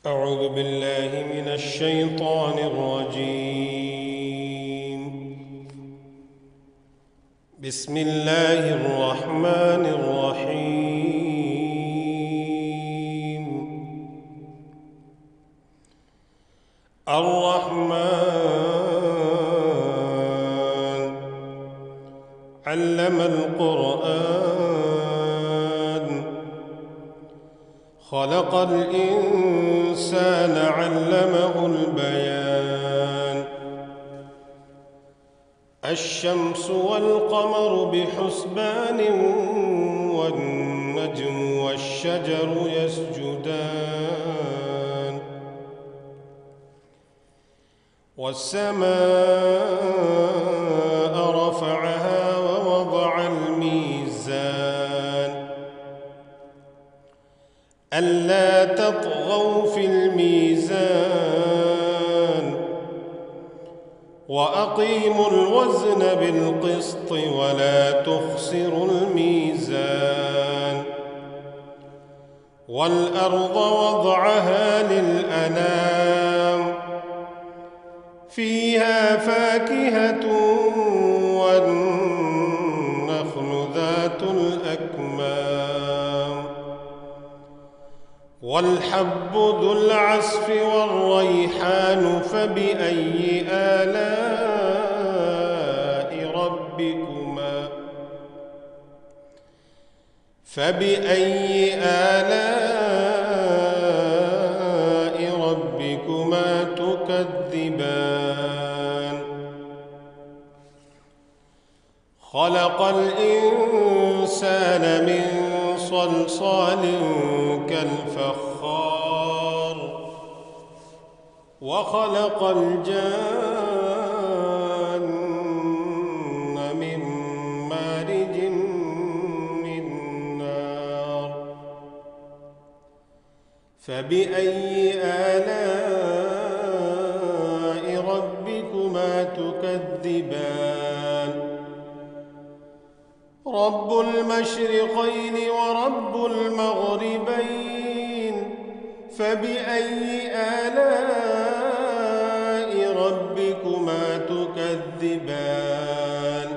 أعوذ بالله من الشيطان الرجيم. بسم الله الرحمن الرحيم. الرحمن علم القرآن، خلق الإنسان علمه البيان. الشمس والقمر بحسبان، والنجم والشجر يسجدان. والسماء رفعها ووضع الميزان، ألا تطغوا في الميزان، وأقيموا الوزن بالقسط ولا تخسروا الميزان. والأرض وضعها للأنام، فيها فاكهة والنخل ذات الأكمام، والحب ذو العصف والريحان. فبأي آلاء ربكما تكذبان. خلق الإنسان من صلصال كالفخار، وخلق الجان من مارج من نار. فبأي آلاء ربكما تكذبان. رب المشرقين ورب المغربين، فبأي آلاء ربكما تكذبان.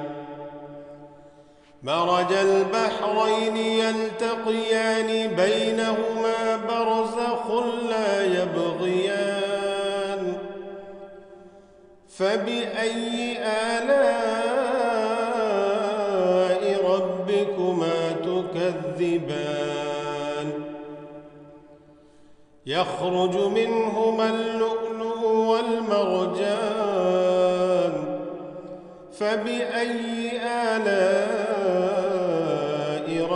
مرج البحرين يلتقيان، بينهما برزخ لا يبغيان. فبأي آلاء ربكما تكذبان. يخرج منهما اللؤلؤ والمرجان. فبأي آلاء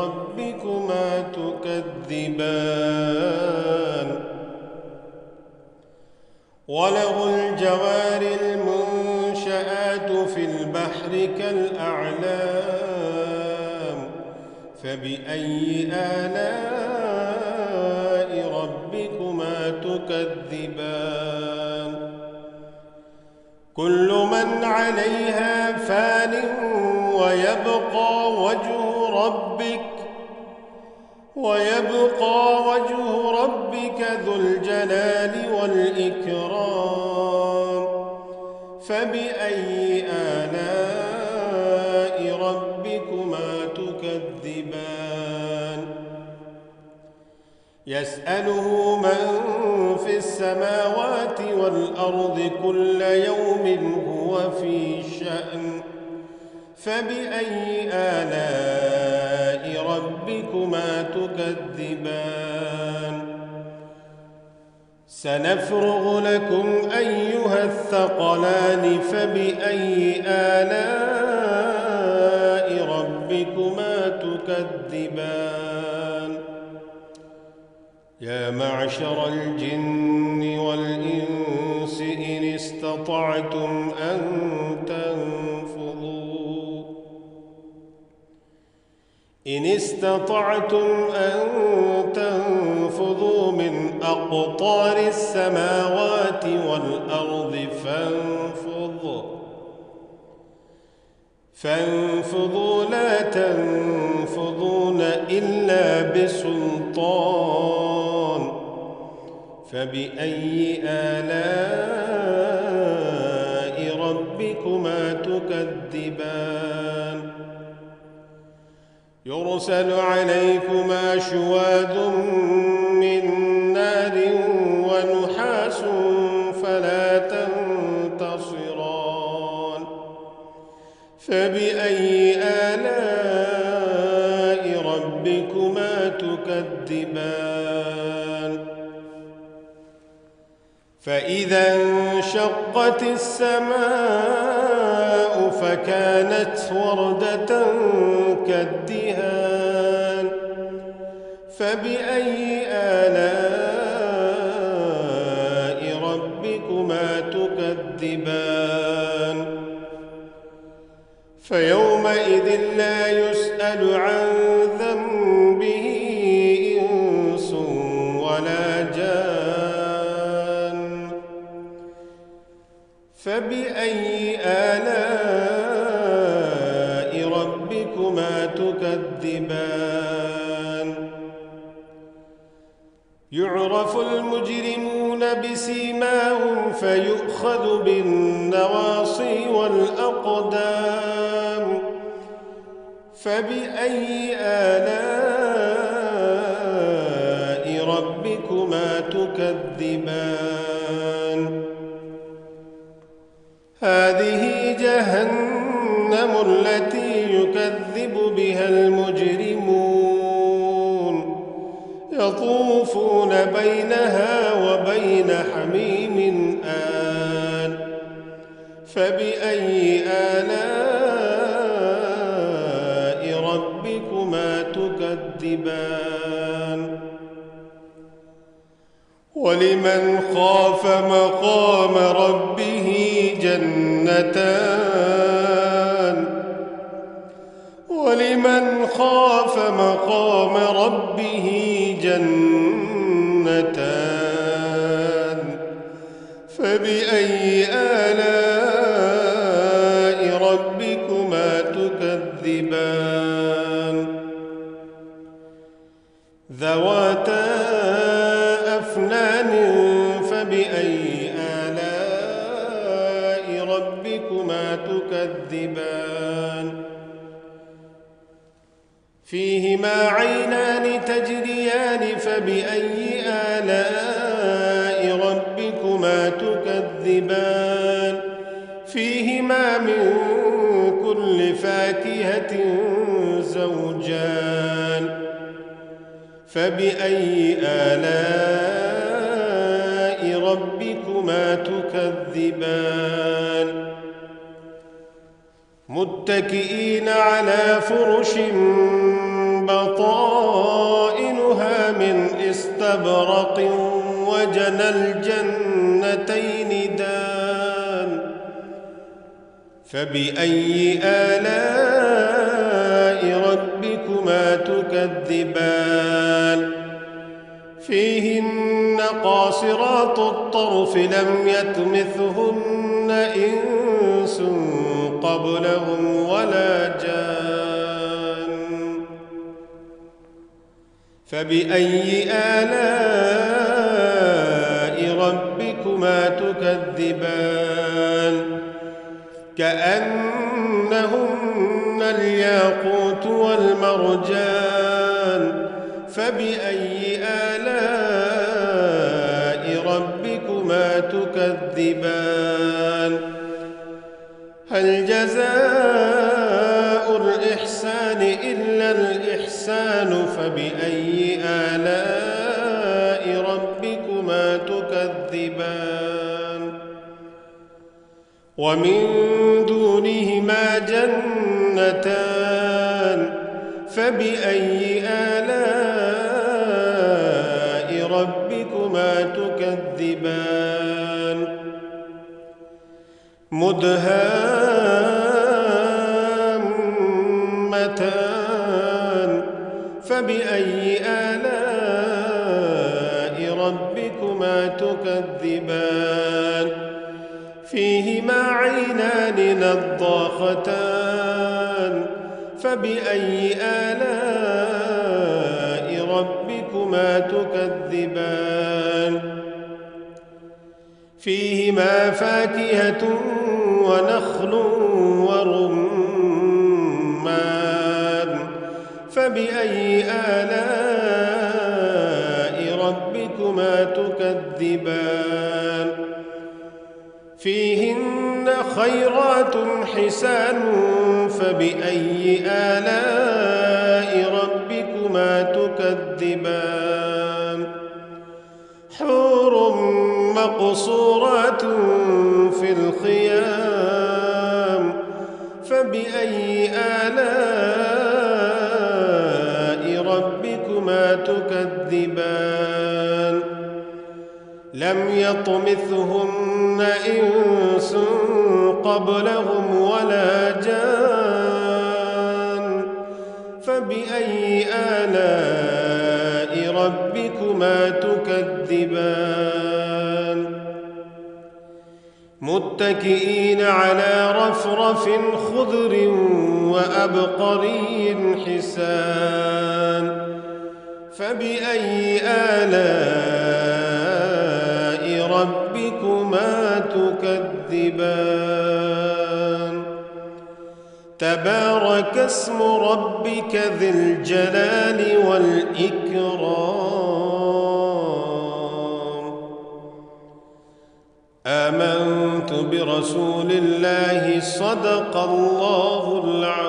ربكما تكذبان. وله الجوار المنشآت في البحر كالأعلام. فبأي آلاء ربكما تكذبان. كل من عليها فان، ويبقى وجه ربك ذو الجلال والإكرام. فبأي آلاء ربكما تكذبان. يسأله من في السماوات والأرض، كل يوم هو في شأن. فبأي آلاء ربكما تكذبان. سنفرغ لكم أيها الثقلان. فبأي آلاء ربكما تكذبان. يا معشر الجن والإنس، إن استطعتم أن تنفذوا من أقطار السماوات والأرض فانفذوا لا تنفذون إلا بسلطان. فبأي آلاء ربكما تكذبان يرسل عليكما شواظ من نار ونحاس فلا تنتصران فبأي آلاء ربكما تكذبان فإذا انشقت السماء فكانت وردة كالدهان فبأي آلاء ربكما تكذبان فيومئذ لا يسأل عن ذنبه إنس ولا جان فبأي آلاء ربكما تكذبان يعرف المجرمون بسيماهم فيؤخذ بالنواصي والأقدام فبأي آلاء ربكما تكذبان هذه جهنم التي يكذب بها المجرمون يطوفون بينها وبين حميم آن فبأي آلاء ربكما تكذبان ولمن خاف مقام ربه جنتان ولمن خاف مقام ربه جنتان فبأي آلاء ربكما تكذبان ذواتا أفنان فبأي آلاء ربكما تكذبان فيهما عينان تجريان فبأي آلاء ربكما تكذبان فيهما من كل فاكهة زوجان فبأي آلاء ربكما تكذبان متكئين على فرش بطائنها من استبرق وجنى الجنتين دان فبأي آلاء ربكما تكذبان فيهن قاصرات الطرف لم يطمثهن إنس قبلهم ولا جان فبأي آلاء ربكما تكذبان كأنهن الياقوت والمرجان فبأي آلاء ربكما تكذبان هل جزاء الإحسان إلا الإحسان فبأي آلاء ربكما تكذبان ومن دونهما جنتان فبأي آلاء ربكما تكذبان مدهامتان فبأي آلاء ربكما تكذبان فيهما عينان نضاختان فبأي آلاء ربكما تكذبان. فبأي آلاء ربكما تكذبان فيهما عينان نضاختان فبأي آلاء ربكما تكذبان فيهما عينان نضاختان فبأي آلاء ربكما تكذبان. فبأي آلاء ربكما تكذبان. فيهما عينان نضاختان فبأي آلاء ربكما تكذبان. فيهما فاكهة ونخل ورمان فبأي آلاء ربكما تكذبان فيهن خيرات حسان فبأي آلاء ربكما تكذبان حور مقصورات في الخيام فبأي آلاء ربكما تكذبان لم يطمثهن إنس قبلهم ولا جان فبأي آلاء ربكما تكذبان متكئين على رفرف خضر وأبقري حسان فبأي آلاء ربكما تكذبان تبارك اسم ربك ذي الجلال والإكرام آمنت برسول الله صدق الله العظيم.